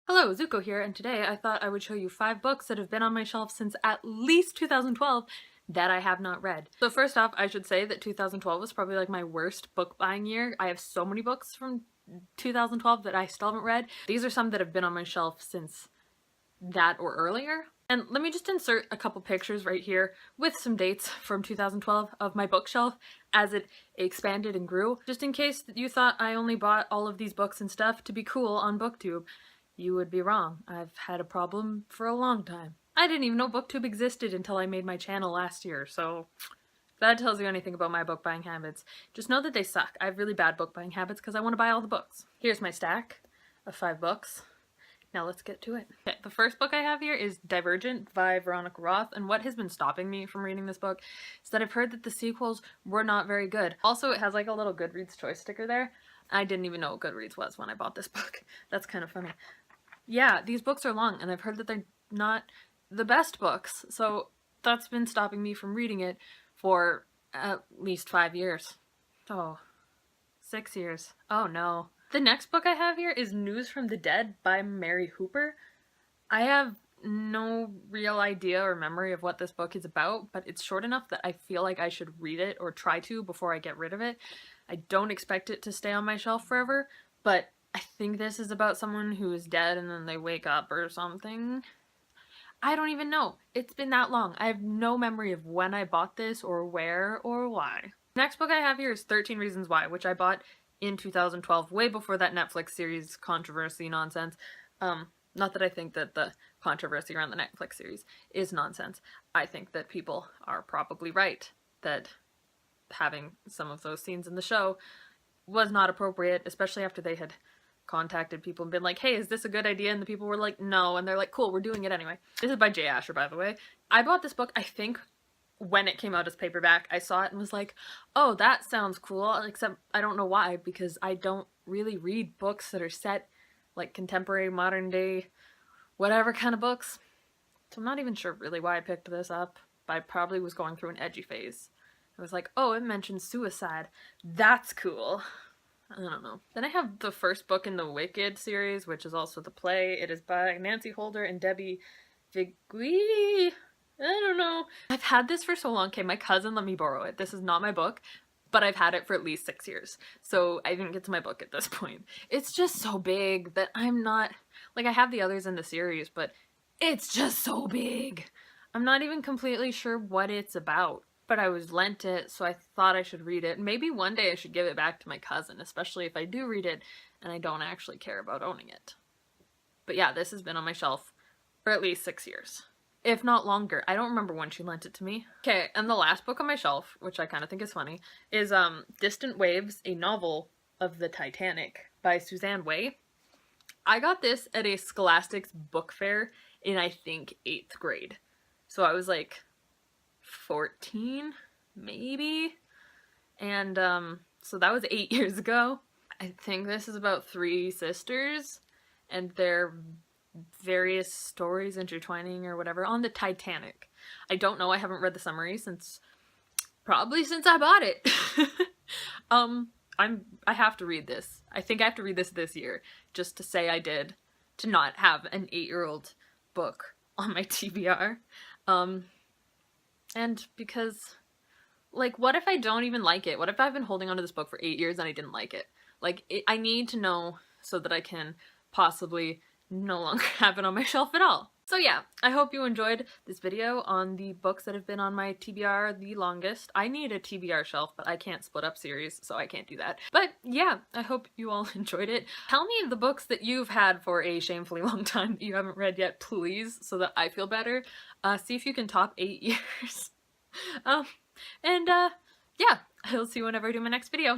Hello, Zuko here, and today I thought I would show you 5 books that have been on my shelf since at least 2012 that I have not read. So first off, I should say that 2012 was probably like my worst book buying year. I have so many books from 2012 that I still haven't read. These are some that have been on my shelf since that or earlier. And let me just insert a couple pictures right here with some dates from 2012 of my bookshelf as it expanded and grew, just in case you thought I only bought all of these books and stuff to be cool on BookTube. You would be wrong. I've had a problem for a long time. I didn't even know BookTube existed until I made my channel last year, so if that tells you anything about my book buying habits, just know that they suck. I have really bad book buying habits because I want to buy all the books. Here's my stack of 5 books. Now let's get to it. Okay, the first book I have here is Divergent by Veronica Roth, and what has been stopping me from reading this book is that I've heard that the sequels were not very good. Also, it has like a little Goodreads choice sticker there. I didn't even know what Goodreads was when I bought this book. That's kind of funny. Yeah, these books are long, and I've heard that they're not the best books, so that's been stopping me from reading it for at least 5 years. Oh, 6 years. Oh no. The next book I have here is News from the Dead by Mary Hooper. I have no real idea or memory of what this book is about, but it's short enough that I feel like I should read it or try to before I get rid of it. I don't expect it to stay on my shelf forever, but I think this is about someone who is dead and then they wake up or something. I don't even know. It's been that long. I have no memory of when I bought this or where or why. Next book I have here is 13 Reasons Why, which I bought in 2012, way before that Netflix series controversy nonsense. Not that I think that the controversy around the Netflix series is nonsense. I think that people are probably right that having some of those scenes in the show was not appropriate, especially after they had contacted people and been like, hey, is this a good idea? And the people were like, no, and they're like, cool, we're doing it anyway. This is by Jay Asher, by the way. I bought this book, I think, when it came out as paperback. I saw it and was like, oh, that sounds cool, except I don't know why, because I don't really read books that are set like contemporary, modern day, whatever kind of books. So I'm not even sure really why I picked this up, but I probably was going through an edgy phase. I was like, oh, it mentions suicide. That's cool. I don't know. Then I have the first book in the Wicked series, which is also the play. It is by Nancy Holder and Debbie Vigui. I don't know. I've had this for so long. Okay, my cousin let me borrow it. This is not my book, but I've had it for at least 6 years. So I didn't get to my book at this point. It's just so big that I'm not... Like, I have the others in the series, but it's just so big. I'm not even completely sure what it's about. But I was lent it, so I thought I should read it. Maybe one day I should give it back to my cousin, especially if I do read it and I don't actually care about owning it. But yeah, this has been on my shelf for at least 6 years. If not longer. I don't remember when she lent it to me. Okay, and the last book on my shelf, which I kind of think is funny, is Distant Waves, a novel of the Titanic by Suzanne Way. I got this at a Scholastics book fair in, I think, 8th grade. So I was like 14, maybe? And so that was 8 years ago. I think this is about 3 sisters and their various stories intertwining or whatever on the Titanic. I don't know, I haven't read the summary probably since I bought it. I have to read this. I think I have to read this year just to say I did, to not have an 8-year-old book on my TBR. And because, like, what if I don't even like it? What if I've been holding onto this book for 8 years and I didn't like it? Like, I need to know so that I can possibly no longer have it on my shelf at all. So yeah, I hope you enjoyed this video on the books that have been on my TBR the longest. I need a TBR shelf, but I can't split up series, so I can't do that. But yeah, I hope you all enjoyed it. Tell me the books that you've had for a shamefully long time that you haven't read yet, please, so that I feel better. See if you can top 8 years. Yeah, I'll see you whenever I do my next video.